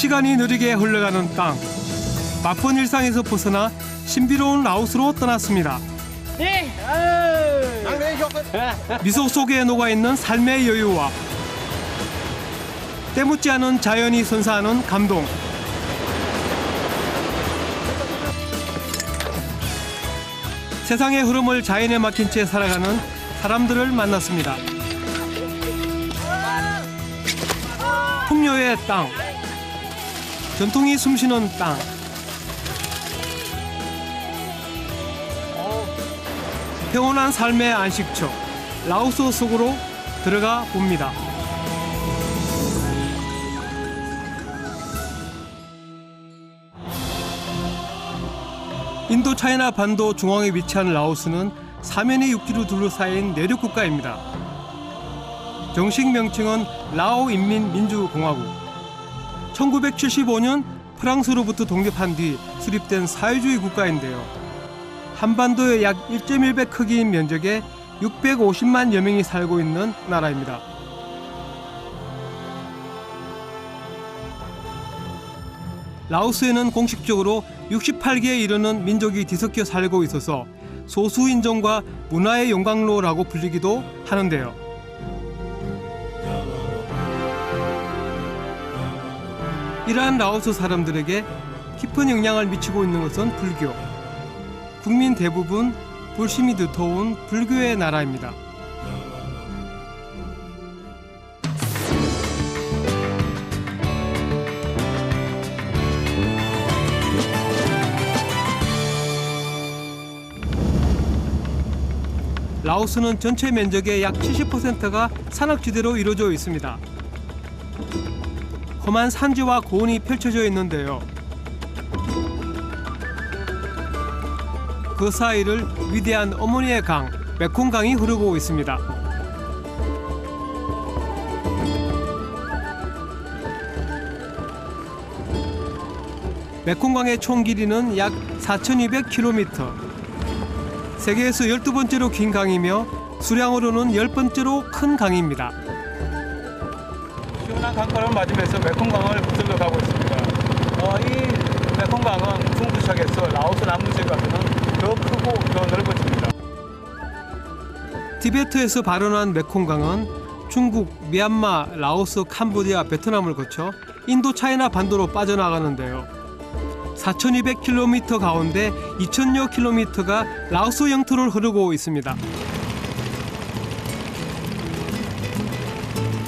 시간이 느리게 흘러가는 땅. 바쁜 일상에서 벗어나 신비로운 라오스로 떠났습니다. 미소 속에 녹아있는 삶의 여유와 때묻지 않은 자연이 선사하는 감동. 세상의 흐름을 자연에 맡긴 채 살아가는 사람들을 만났습니다. 풍요의 땅, 전통이 숨쉬는 땅. 평온한 삶의 안식처, 라오스 속으로 들어가 봅니다. 인도 차이나 반도 중앙에 위치한 라오스는 사면의 육지로 둘러싸인 내륙 국가입니다. 정식 명칭은 라오인민민주공화국. 1975년 프랑스로부터 독립한 뒤 수립된 사회주의 국가인데요. 한반도의 약 1.1배 크기인 면적에 650만여 명이 살고 있는 나라입니다. 라오스에는 공식적으로 68개에 이르는 민족이 뒤섞여 살고 있어서 소수인종과 문화의 용광로라고 불리기도 하는데요. 이러한 라오스 사람들에게 깊은 영향을 미치고 있는 것은 불교. 국민 대부분 불심이 두터운 불교의 나라입니다. 라오스는 전체 면적의 약 70%가 산악지대로 이루어져 있습니다. 험한 산지와 고원이 펼쳐져 있는데요. 그 사이를 위대한 어머니의 강, 메콩강이 흐르고 있습니다. 메콩강의 총 길이는 약 4,200km. 세계에서 12번째로 긴 강이며 수량으로는 10번째로 큰 강입니다. 시원한 강가를 맞으면서 메콩강을 거슬러 가고 있습니다. 이 메콩강은 중부시작에서 라오스 남부지역까지는 더 크고 더 넓어집니다. 티베트에서 발원한 메콩강은 중국, 미얀마, 라오스, 캄보디아, 베트남을 거쳐 인도 차이나 반도로 빠져나가는데요. 4,200km 가운데 2,000여 킬로미터가 라오스 영토를 흐르고 있습니다.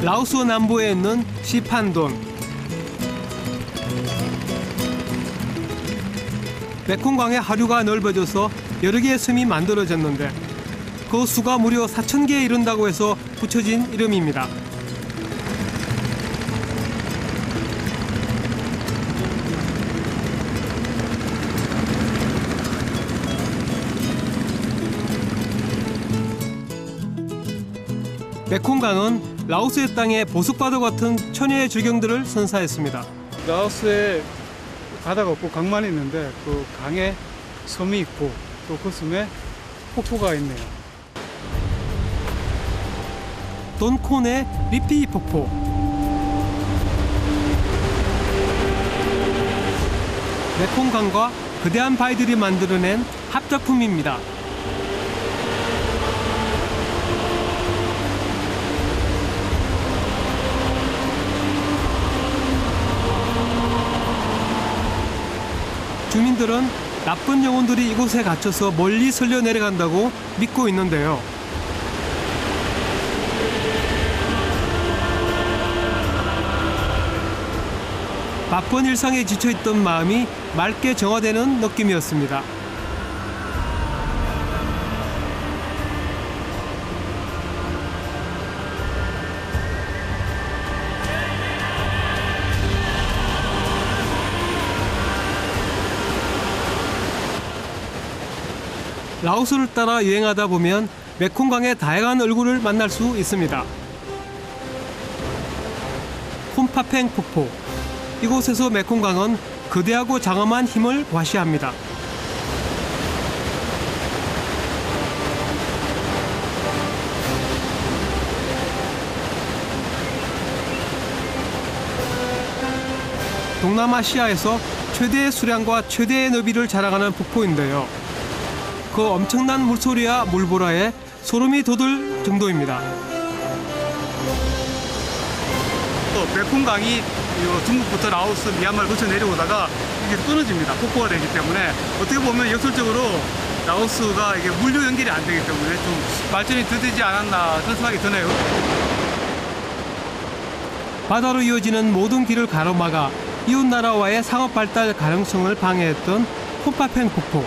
라오스 남부에 있는 시판돈. 메콩강의 하류가 넓어져서 여러 개의 섬이 만들어졌는데 그 수가 무려 4,000개에 이른다고 해서 붙여진 이름입니다. 메콩강은 라오스의 땅에 보석바다 같은 천혜의 절경들을 선사했습니다. 라오스에 바다가 없고 강만 있는데 그 강에 섬이 있고 또 그 섬에 폭포가 있네요. 돈콘의 리피 폭포. 메콩강과 거대한 바위들이 만들어낸 합작품입니다. 주민들은 나쁜 영혼들이 이곳에 갇혀서 멀리 설려 내려간다고 믿고 있는데요. 바쁜 일상에 지쳐있던 마음이 맑게 정화되는 느낌이었습니다. 라오스를 따라 여행하다 보면 메콩강의 다양한 얼굴을 만날 수 있습니다. 홈파팽 폭포. 이곳에서 메콩강은 거대하고 장엄한 힘을 과시합니다. 동남아시아에서 최대의 수량과 최대의 너비를 자랑하는 폭포인데요. 그 엄청난 물소리와 물보라에 소름이 돋을 정도입니다. 또 메콩강이 중국부터 라오스, 미얀마를 거쳐 내려오다가 이게 끊어집니다. 폭포가 되기 때문에 어떻게 보면 역설적으로 라오스가 이게 물류 연결이 안 되기 때문에 좀 발전이 더디지 않았나 그런 생각이 드네요. 바다로 이어지는 모든 길을 가로막아 이웃 나라와의 상업 발달 가능성을 방해했던 폼파팽 폭포.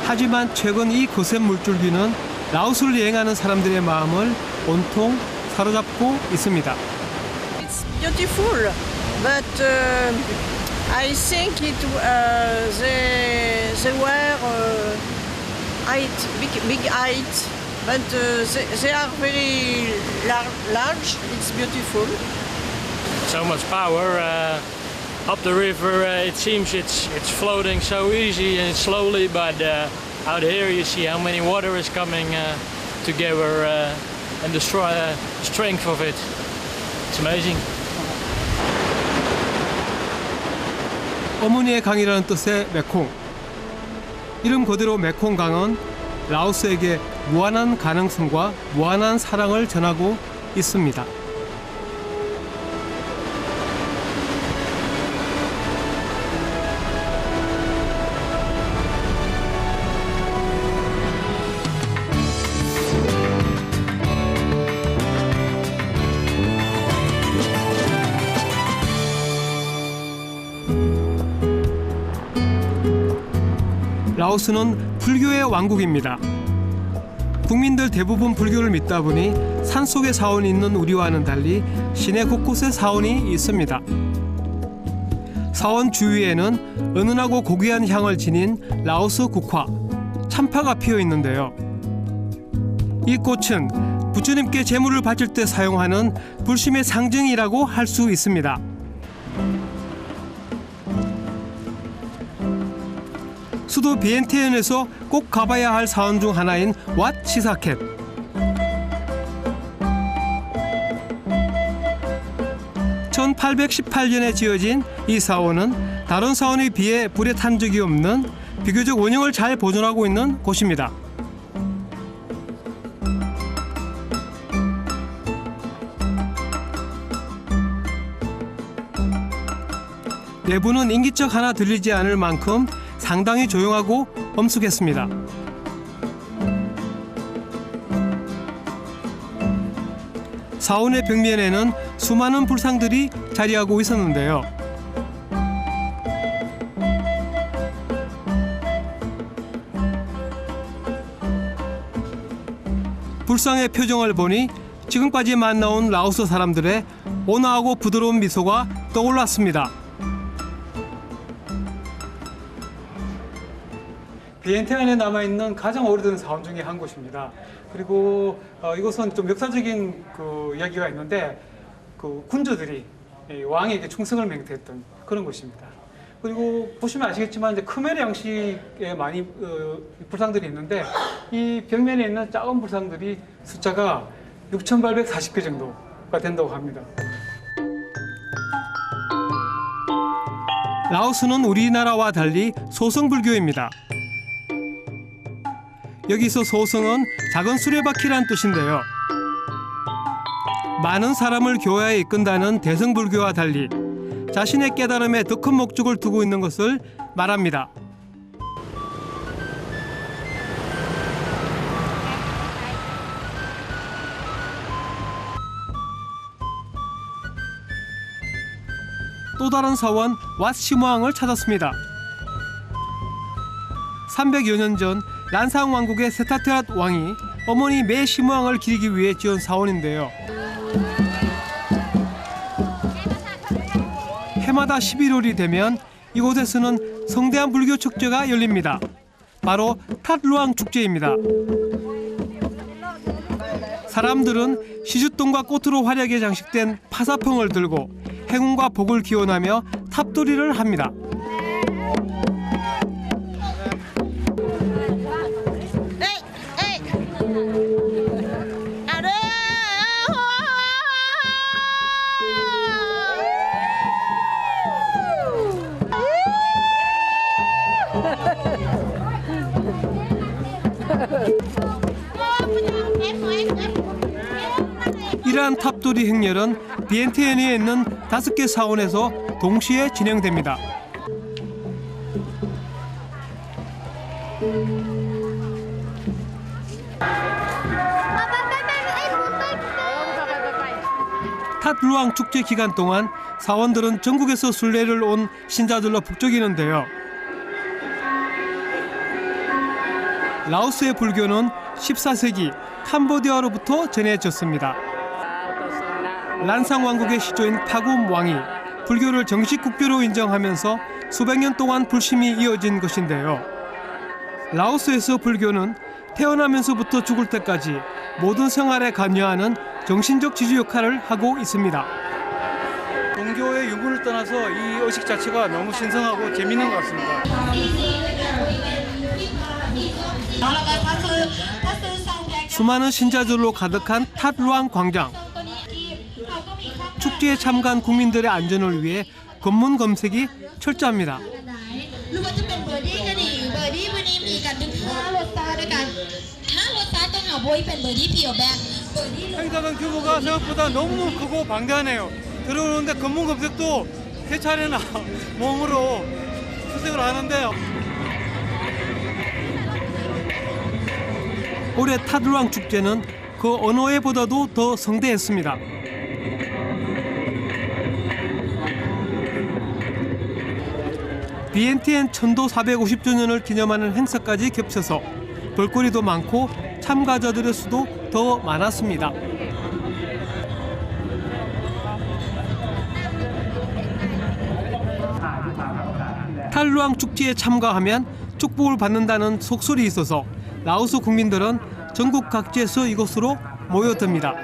하지만 최근 이 거센 물줄기는 라오스를 여행하는 사람들의 마음을 온통 사로잡고 있습니다. It's beautiful, but I think they were big height, but they are very large. It's beautiful. So much power up the river. It seems it's floating so easy and slowly, but out here you see how many water is coming together and the strength of it. It's amazing. 어머니의 강이라는 뜻의 메콩. 이름 그대로 메콩강은 라오스에게 무한한 가능성과 무한한 사랑을 전하고 있습니다. 라오스는 불교의 왕국입니다. 국민들 대부분 불교를 믿다 보니 산속에 사원이 있는 우리와는 달리 시내 곳곳에 사원이 있습니다. 사원 주위에는 은은하고 고귀한 향을 지닌 라오스 국화, 참파가 피어 있는데요. 이 꽃은 부처님께 제물을 바칠 때 사용하는 불심의 상징이라고 할 수 있습니다. 수도 비엔티엔에서 꼭 가봐야 할 사원 중 하나인 왓 시사켓. (1818년에) 지어진 이 사원은 다른 사원에 비해 불에 탄 적이 없는 비교적 원형을 잘 보존하고 있는 곳입니다. 내부는 인기척 하나 들리지 않을 만큼 상당히 조용하고 엄숙했습니다. 사원의 벽면에는 수많은 불상들이 자리하고 있었는데요. 불상의 표정을 보니 지금까지 만나온 라오스 사람들의 온화하고 부드러운 미소가 떠올랐습니다. 비엔티안에 남아있는 가장 오래된 사원 중에 한 곳입니다. 그리고 이곳은 좀 역사적인 그 이야기가 있는데 그 군주들이 왕에게 충성을 맹세했던 그런 곳입니다. 그리고 보시면 아시겠지만 이제 크메르 양식에 많이 불상들이 있는데 이 벽면에 있는 작은 불상들이 숫자가 6,840개 정도가 된다고 합니다. 라오스는 우리나라와 달리 소성불교입니다. 여기서 소성은 작은 수레바퀴란 뜻인데요. 많은 사람을 교회에 이끈다는 대성불교와 달리 자신의 깨달음에 더 큰 목적을 두고 있는 것을 말합니다. 또 다른 사원 왓 시무앙을 찾았습니다. 300여 년 전 란상 왕국의 세타테랏 왕이 어머니 매 시무앙을 기리기 위해 지은 사원인데요. 해마다 11월이 되면 이곳에서는 성대한 불교 축제가 열립니다. 바로 탓루앙 축제입니다. 사람들은 시주똥과 꽃으로 화려하게 장식된 파사펑을 들고 행운과 복을 기원하며 탑돌이를 합니다. 이러한 탑돌이 행렬은 비엔티엔에 있는 5개 사원에서 동시에 진행됩니다. 탓루앙 축제 기간 동안 사원들은 전국에서 순례를 온 신자들로 북적이는데요. 라오스의 불교는 14세기 캄보디아로부터 전해졌습니다. 란상 왕국의 시조인 파굼 왕이 불교를 정식 국교로 인정하면서 수백 년 동안 불심이 이어진 것인데요. 라오스에서 불교는 태어나면서부터 죽을 때까지 모든 생활에 관여하는 정신적 지주 역할을 하고 있습니다. 종교의 유무를 떠나서 이 의식 자체가 너무 신선하고 재밌는 것 같습니다. 수많은 신자들로 가득한 탓루앙 광장. 축제에 참가한 국민들의 안전을 위해 검문 검색이 철저합니다. 행사장 규모가 생각보다 너무 크고 방대하네요. 들어오는데 검문 검색도 세 차례나 몸으로 수색을 하는데요. 올해 탓루앙 축제는 그 어느 해보다도 더 성대했습니다. 비엔티엔 천도 450주년을 기념하는 행사까지 겹쳐서 볼거리도 많고 참가자들의 수도 더 많았습니다. 탓루앙 축제에 참가하면 축복을 받는다는 속설이 있어서 라오스 국민들은 전국 각지에서 이곳으로 모여듭니다.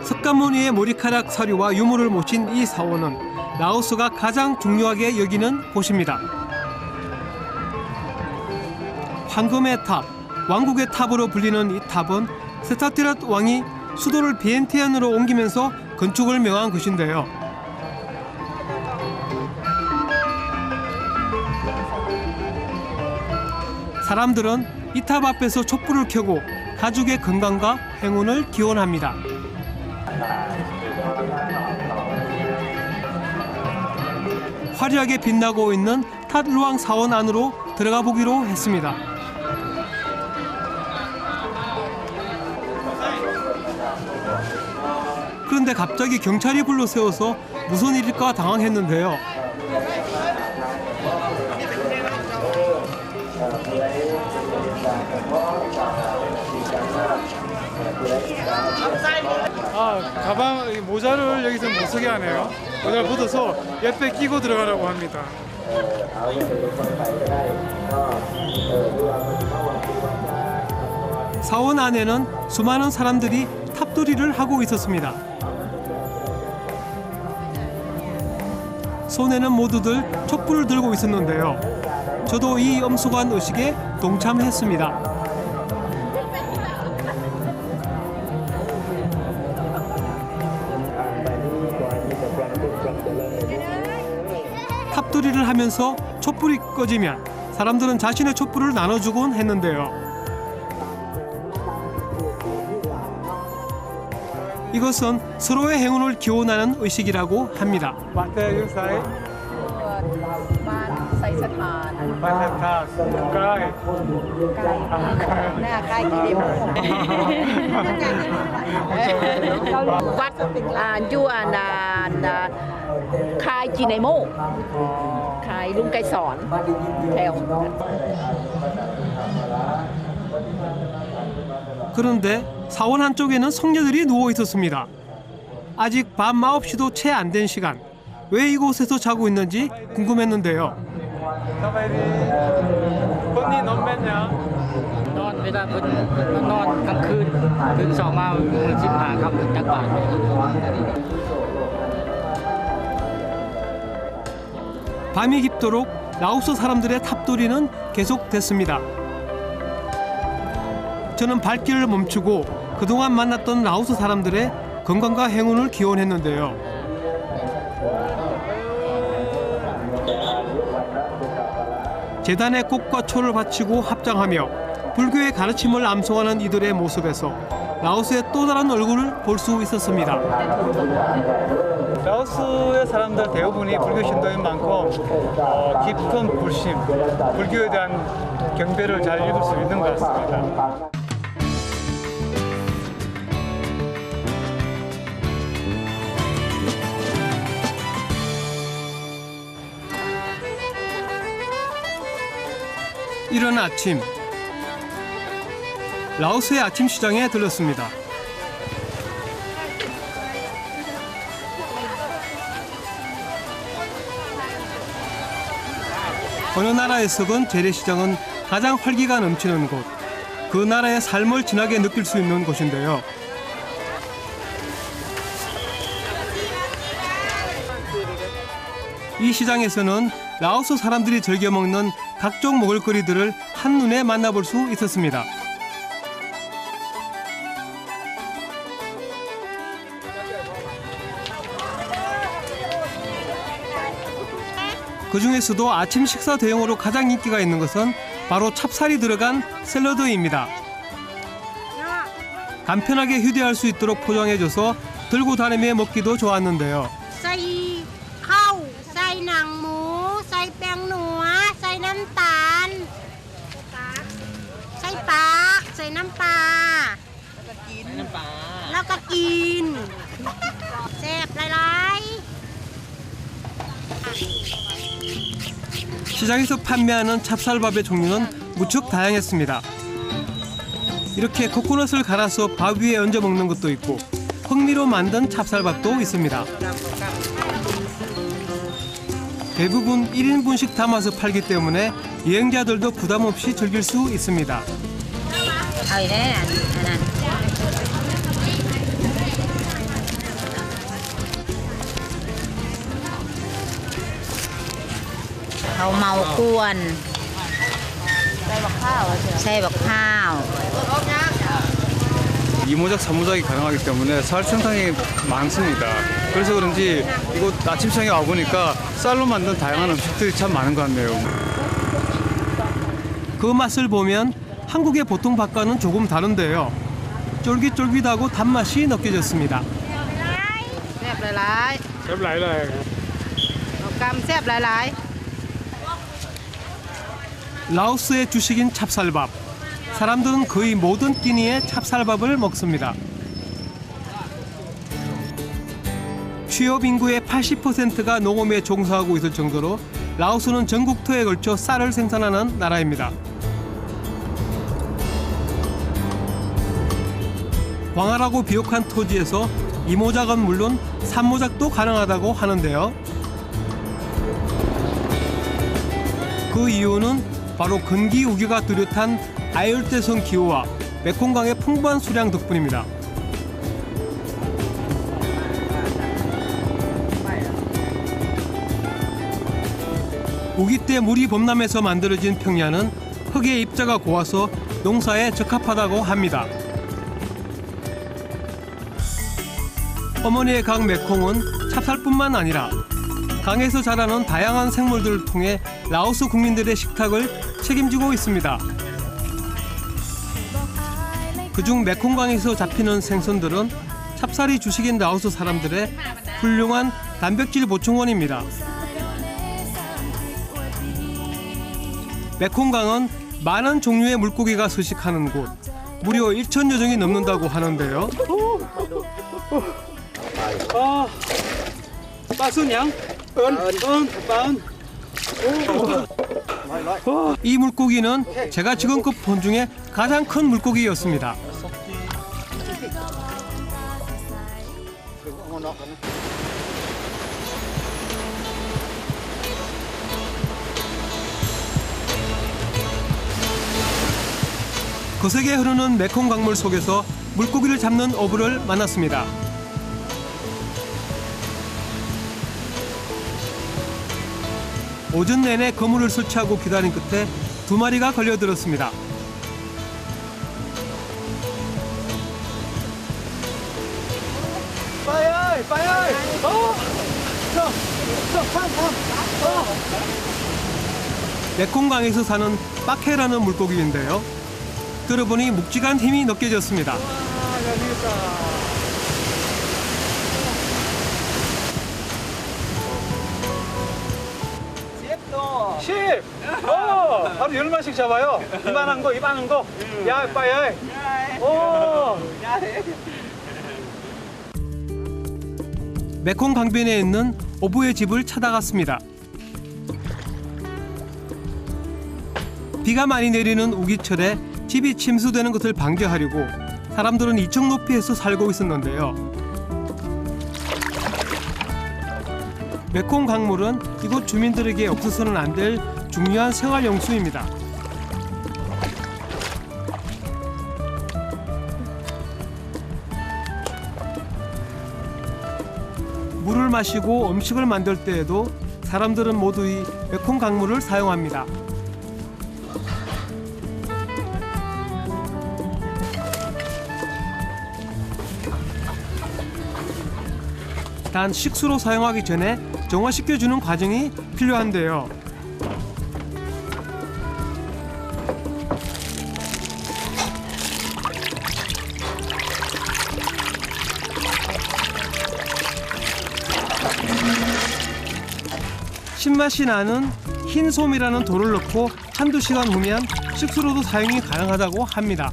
석가모니의 머리카락 사료와 유물을 모신 이 사원은 라오스가 가장 중요하게 여기는 곳입니다. 황금의 탑, 왕국의 탑으로 불리는 이 탑은 세타티랏 왕이 수도를 비엔티엔으로 옮기면서 건축을 명한 것인데요. 사람들은 이 탑 앞에서 촛불을 켜고 가족의 건강과 행운을 기원합니다. 화려하게 빛나고 있는 탓루앙 사원 안으로 들어가 보기로 했습니다. 그런데 갑자기 경찰이 불러 세워서 무슨 일일까 당황했는데요. 가방 모자를 여기서 못 쓰게 하네요. 모자를 벗어서 옆에 끼고 들어가라고 합니다. 사원 안에는 수많은 사람들이 탑돌이를 하고 있었습니다. 손에는 모두들 촛불을 들고 있었는데요. 저도 이 엄숙한 의식에 동참했습니다. 탑돌이를 하면서 촛불이 꺼지면 사람들은 자신의 촛불을 나눠주곤 했는데요. 이것은 서로의 행운을 기원하는 의식이라고 합니다. khai chi này mô khai luôn cây sòn theo. 그런데 사원 한쪽에는 성녀들이 누워 있었습니다. 아직 밤 9시도 채 안 된 시간. 왜 이곳에서 자고 있는지 궁금했는데요. 밤이 깊도록 라오스 사람들의 탑돌이는 계속됐습니다. 저는 발길을 멈추고 그동안 만났던 라오스 사람들의 건강과 행운을 기원했는데요. 재단에 꽃과 초를 바치고 합장하며 불교의 가르침을 암송하는 이들의 모습에서 라오스의 또 다른 얼굴을 볼 수 있었습니다. 라오스의 사람들 대부분이 불교 신도인 만큼 깊은 불신, 불교에 대한 경배를 잘 읽을 수 있는 것 같습니다. 이른 아침, 라오스의 아침 시장에 들렀습니다. 어느 나라에서건 재래시장은 가장 활기가 넘치는 곳, 그 나라의 삶을 진하게 느낄 수 있는 곳인데요. 이 시장에서는 라오스 사람들이 즐겨 먹는 각종 먹을거리들을 한눈에 만나볼 수 있었습니다. 그 중에서도 아침 식사 대용으로 가장 인기가 있는 것은 바로 찹쌀이 들어간 샐러드입니다. 간편하게 휴대할 수 있도록 포장해줘서 들고 다니며 먹기도 좋았는데요. ใส่ข้าวใส่หนังหมูใส่แป้งนัวใส่น้ำตาลใส่ปลาใส่น้ำปลาแล้วก็กินแซ่บหลาย 시장에서 판매하는 찹쌀밥의 종류는 무척 다양했습니다. 이렇게 코코넛을 갈아서 밥 위에 얹어 먹는 것도 있고 흑미로 만든 찹쌀밥도 있습니다. 대부분 1인분씩 담아서 팔기 때문에 여행자들도 부담 없이 즐길 수 있습니다. เอาอีกแล้วอันนั้นเขาเมากวนใส่บักข้าว 이모작, 삼모작이 가능하기 때문에 쌀 생산이 많습니다. 그래서 그런지 이곳 아침 시장에 와보니까 쌀로 만든 다양한 음식들이 참 많은 것 같네요. 그 맛을 보면 한국의 보통 밥과는 조금 다른데요. 쫄깃쫄깃하고 단맛이 느껴졌습니다. แซ่บหลายๆ กำแซ่บหลาย 라오스의 주식인 찹쌀밥. 사람들은 거의 모든 끼니에 찹쌀밥을 먹습니다. 취업 인구의 80%가 농업에 종사하고 있을 정도로 라오스는 전국토에 걸쳐 쌀을 생산하는 나라입니다. 광활하고 비옥한 토지에서 이모작은 물론 삼모작도 가능하다고 하는데요. 그 이유는 바로 건기 우기가 뚜렷한 아열대성 기후와 메콩강의 풍부한 수량 덕분입니다. 우기 때 물이 범람해서 만들어진 평야는 흙의 입자가 고와서 농사에 적합하다고 합니다. 어머니의 강 메콩은 찹쌀뿐만 아니라 강에서 자라는 다양한 생물들을 통해 라오스 국민들의 식탁을 책임지고 있습니다. 그중 메콩강에서 잡히는 생선들은 찹쌀이 주식인 라오스 사람들의 훌륭한 단백질 보충원입니다. 메콩강은 많은 종류의 물고기가 서식하는 곳, 무려 1,000여 종이 넘는다고 하는데요. 이 물고기는 제가 지금껏 본 중에 가장 큰 물고기였습니다. 거세게 흐르는 메콩 강물 속에서 물고기를 잡는 어부를 만났습니다. 오전 내내 그물을 설치하고 기다린 끝에 2마리가 걸려들었습니다. 메콩강에서 사는 빠케라는 물고기인데요. 들어보니 묵직한 힘이 느껴졌습니다. 하루 10마리씩 잡아요. 이만한 거. 야, 빠야. 오. 메콩 강변에 있는 어부의 집을 찾아갔습니다. 비가 많이 내리는 우기철에 집이 침수되는 것을 방지하려고 사람들은 2층 높이에서 살고 있었는데요. 메콩 강물은 이곳 주민들에게 없어서는 안 될 중요한 생활 용수입니다. 물을 마시고 음식을 만들 때에도 사람들은 모두 이 메콩 강물을 사용합니다. 단 식수로 사용하기 전에 정화시켜주는 과정이 필요한데요. 신맛이 나는 흰솜이라는 돌을 넣고 한두 시간 후면 식수로도 사용이 가능하다고 합니다.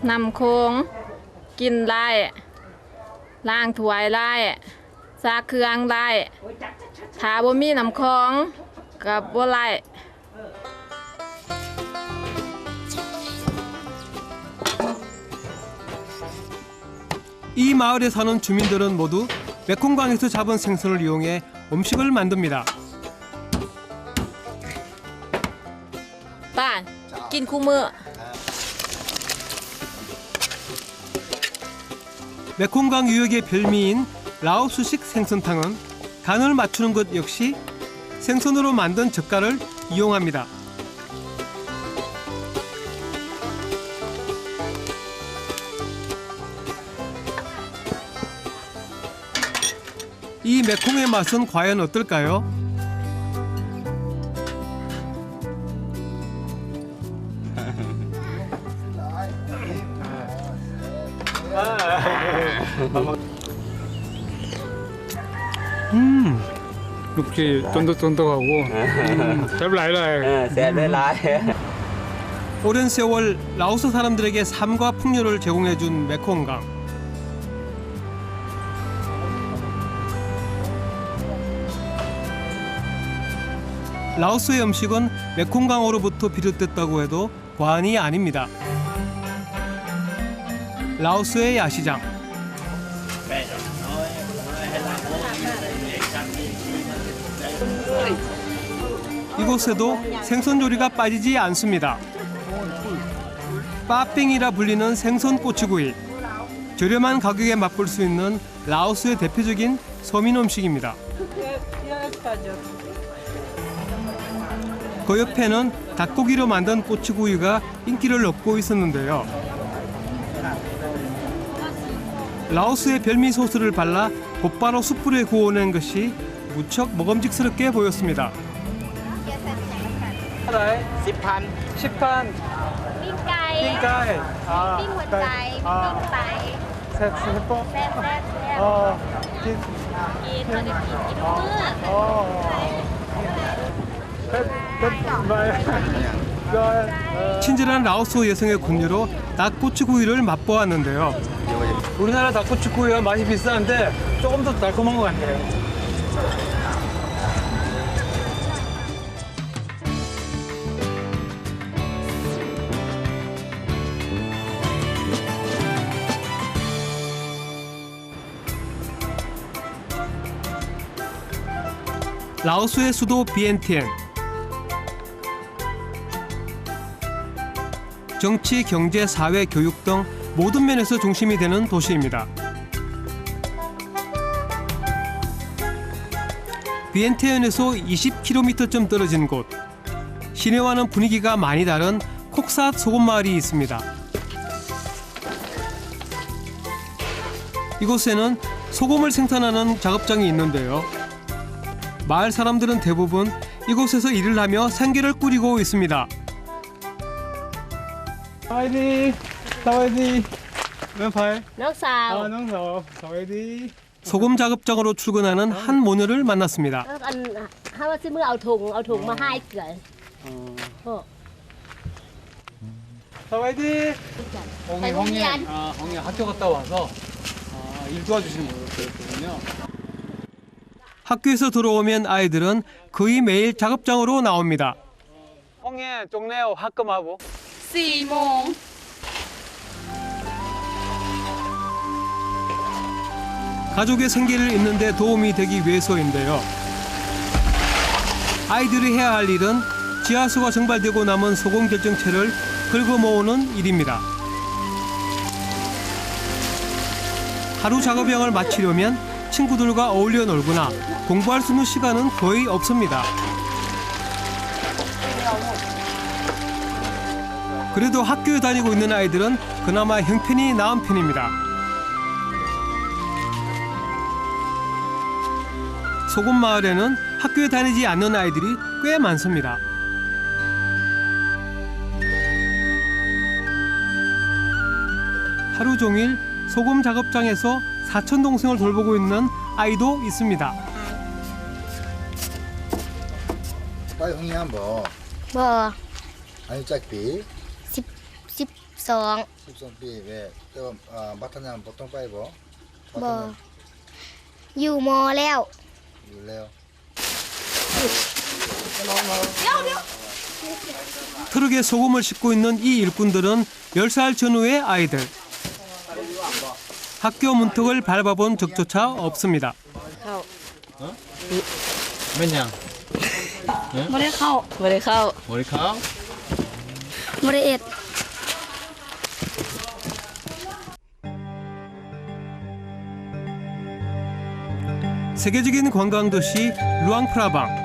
남콩 กินได้ล้างถ้วยได้ซักเครื่องได้ถ้าบ่มีน้ำคองก็บ่ได้ 이 마을에 사는 주민들은 모두 메콩강에서 잡은 생선을 이용해 음식을 만듭니다. ป้ากินคู่มื้อ 메콩강 유역의 별미인 라오스식 생선탕은 간을 맞추는 것 역시 생선으로 만든 젓갈을 이용합니다. 이 메콩의 맛은 과연 어떨까요? 육지 쫀득쫀득하고 잘 라이라이. 오랜 세월 라오스 사람들에게 삶과 풍요를 제공해준 메콩강. 라오스의 음식은 메콩강으로부터 비롯됐다고 해도 과언이 아닙니다. 라오스의 야시장. 이곳에도 생선 요리가 빠지지 않습니다. 빠빙이라 불리는 생선 꼬치구이. 저렴한 가격에 맛볼 수 있는 라오스의 대표적인 서민 음식입니다. 그 옆에는 닭고기로 만든 꼬치구이가 인기를 얻고 있었는데요. 라오스의 별미 소스를 발라 곧바로 숯불에 구워낸 것이 무척 먹음직스럽게 보였습니다. 10판. ปิ้งไก่ 띵까이. ปิ้งหัวใจปิ้งไก่ 셋. แซ่บแซ่บแซ่บ 긴. กินตอนนี้กินมื้อ 친절한 라오스 여성의 권유로 닭꼬치구이를 맛보았는데요. 우리나라 닭꼬치구이와 맛이 비슷한데 조금 더 달콤한 것 같아요. 라오스의 수도 비엔티엔. 정치, 경제, 사회, 교육 등 모든 면에서 중심이 되는 도시입니다. 비엔티엔에서 20km쯤 떨어진 곳. 시내와는 분위기가 많이 다른 콕삿 소금 마을이 있습니다. 이곳에는 소금을 생산하는 작업장이 있는데요. 마을 사람들은 대부분 이곳에서 일을 하며 생계를 꾸리고 있습니다. 사와이디, 사와이디. 왼팔. น้องสาว 농사. 사와이디. 소금 작업장으로 출근하는 한 모녀를 만났습니다. อันถ้าว่าซื้อมือเอาถุงมาให้เกลือโอ้ 사와이디. 네, 홍이안. 홍이 학교 갔다 와서 일 도와주시는 거였거든요. 학교에서 돌아오면 아이들은 거의 매일 작업장으로 나옵니다. 홍이 쪽내요 학금하고. 4 โมง 가족의 생계를 잇는 데 도움이 되기 위해서인데요. 아이들이 해야 할 일은 지하수가 증발되고 남은 소금 결정체를 긁어 모으는 일입니다. 하루 작업량을 마치려면 친구들과 어울려 놀거나 공부할 수 있는 시간은 거의 없습니다. 그래도 학교에 다니고 있는 아이들은 그나마 형편이 나은 편입니다. 소금 마을에는 학교에 다니지 않는 아이들이 꽤 많습니다. 하루 종일 소금 작업장에서 사촌 동생을 돌보고 있는 아이도 있습니다. 빨리 홍이 한번 บ่ 아니 짝비 12 13비 왜 저 마타냥 보통 빨리 뭐 บ่อยู่มอแล้ว 줄래요? 트럭에 소금을 싣고 있는 이 일꾼들은 10살 전후의 아이들. 학교 문턱을 밟아본 적조차 없습니다. เ 몇 냥? ไม่ได้เข้า 머리카? บ่ได้เอ็ด 세계적인 관광도시 루앙프라방.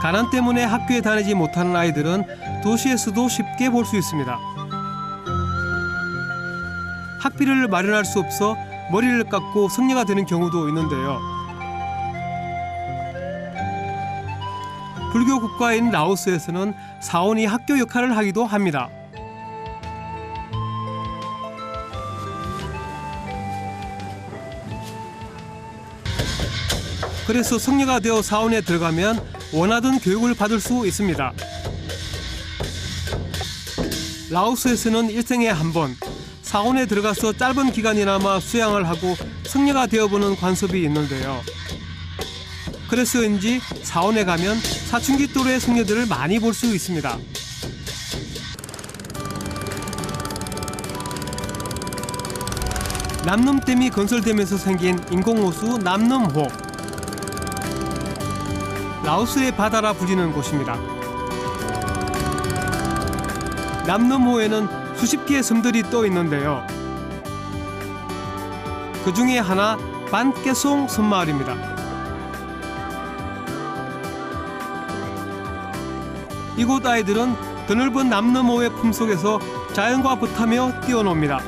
가난 때문에 학교에 다니지 못하는 아이들은 도시에서도 쉽게 볼 수 있습니다. 학비를 마련할 수 없어 머리를 깎고 성녀가 되는 경우도 있는데요. 불교 국가인 라오스에서는 사원이 학교 역할을 하기도 합니다. 그래서 성녀가 되어 사원에 들어가면 원하던 교육을 받을 수 있습니다. 라오스에서는 일생에 한 번 사원에 들어가서 짧은 기간이나마 수양을 하고 성녀가 되어보는 관습이 있는데요. 그래서인지 사원에 가면 사춘기 또래의 성녀들을 많이 볼 수 있습니다. 남놈댐이 건설되면서 생긴 인공호수 남놈호. 라오스의 바다라 불리는 곳입니다. 남놈호에는 수십 개의 섬들이 떠 있는데요. 그 중에 하나 반깨송 섬마을입니다. 이곳 아이들은 드넓은 남넘호의 품속에서 자연과 붙하며 뛰어놉니다.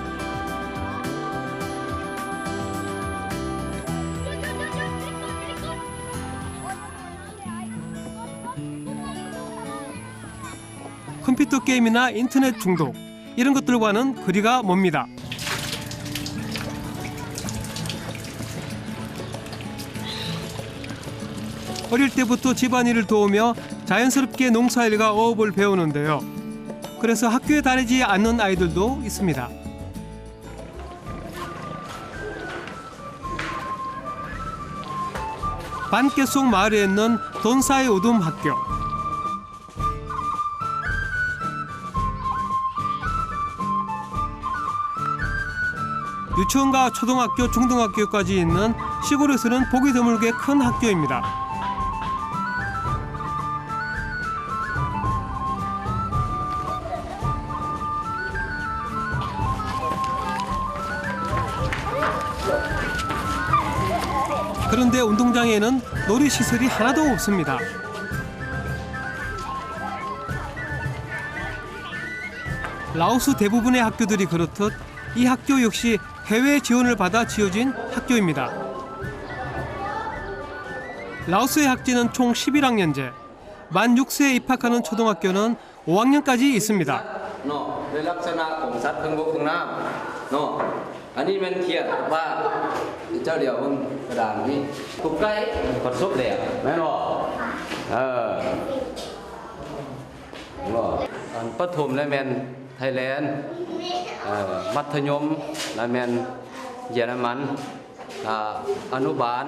컴퓨터 게임이나 인터넷 중독, 이런 것들과는 거리가 멉니다. 어릴 때부터 집안일을 도우며 자연스럽게 농사일과 어업을 배우는데요. 그래서 학교에 다니지 않는 아이들도 있습니다. 반깨송 마을에 있는 돈사이 오둠 학교. 유치원과 초등학교, 중등학교까지 있는 시골에서는 보기 드물게 큰 학교입니다. 그런데 운동장에는 놀이시설이 하나도 없습니다. 라오스 대부분의 학교들이 그렇듯 이 학교 역시 해외 지원을 받아 지어진 학교입니다. 라오스의 학제는 총 11학년제, 만 6세에 입학하는 초등학교는 5학년까지 있습니다. โน่โดยลักษณะของสัตว์ทั้งบกทั้งน้ำโน่อันนี้มันเขียนว่าเจ้าเดียวบนกระดานนี้ทุกไก่กดซุปเดียวแม่นบ่บ่อันประถมและแมนไทยแลนด์มัธยมและแมนเยอรมันอนุบาล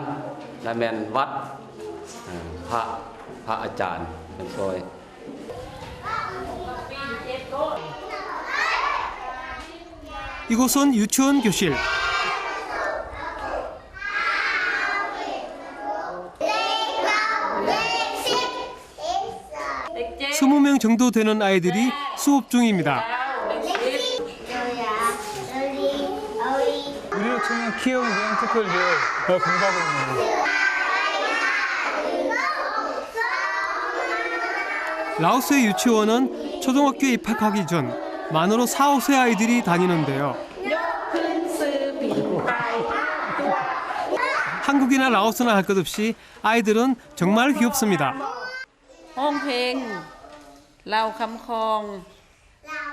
และแมนวัดพระอาจารย์เป็นซอย 이곳은 유치원 교실. 20명 정도 되는 아이들이 수업 중입니다. 우리로 치면 키움 리앙테크를 공부하고 있는 거예요. 라오스의 유치원은 초등학교에 입학하기 전 만으로 4, 5세 아이들이 다니는데요. 한국이나 라오스나 할 것 없이 아이들은 정말 귀엽습니다. ห้องเพลงเล่าคำคอง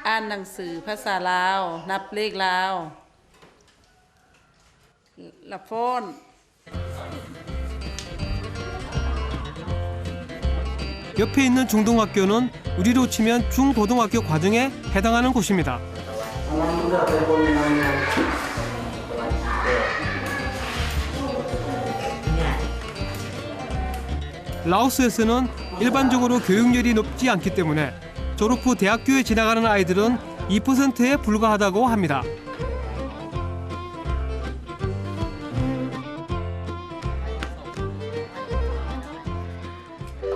อ่านหนังสือภาษาลาวนับเลขลาวละโฟน 옆에 있는 중등학교는 우리로 치면 중고등학교 과정에 해당하는 곳입니다. 라오스에서는 일반적으로 교육열이 높지 않기 때문에 졸업 후 대학교에 진학하는 아이들은 2%에 불과하다고 합니다.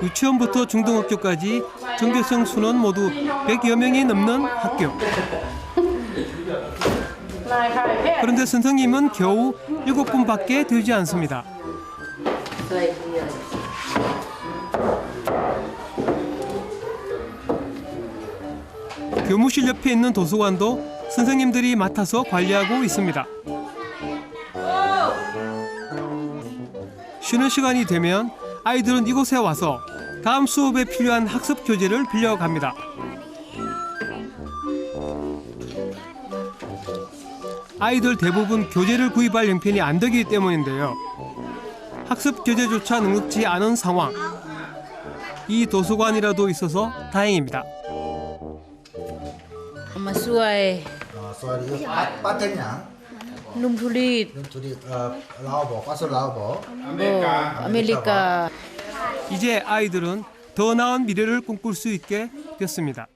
유치원부터 중등학교까지 전교생 수는 모두 100여 명이 넘는 학교. 그런데 선생님은 겨우 7분밖에 되지 않습니다. 교무실 옆에 있는 도서관도 선생님들이 맡아서 관리하고 있습니다. 쉬는 시간이 되면 아이들은 이곳에 와서 다음 수업에 필요한 학습 교재를 빌려갑니다. 아이들 대부분 교재를 구입할 형편이 안 되기 때문인데요. 학습 교재조차 능력지 않은 상황. 이 도서관이라도 있어서 다행입니다. มาช่วย sorry 빠텐양 นุ่มทุรีด 둘이 라오보 빠서 라오보 อเมริกา 이제 아이들은 더 나은 미래를 꿈꿀 수 있게 됐습니다.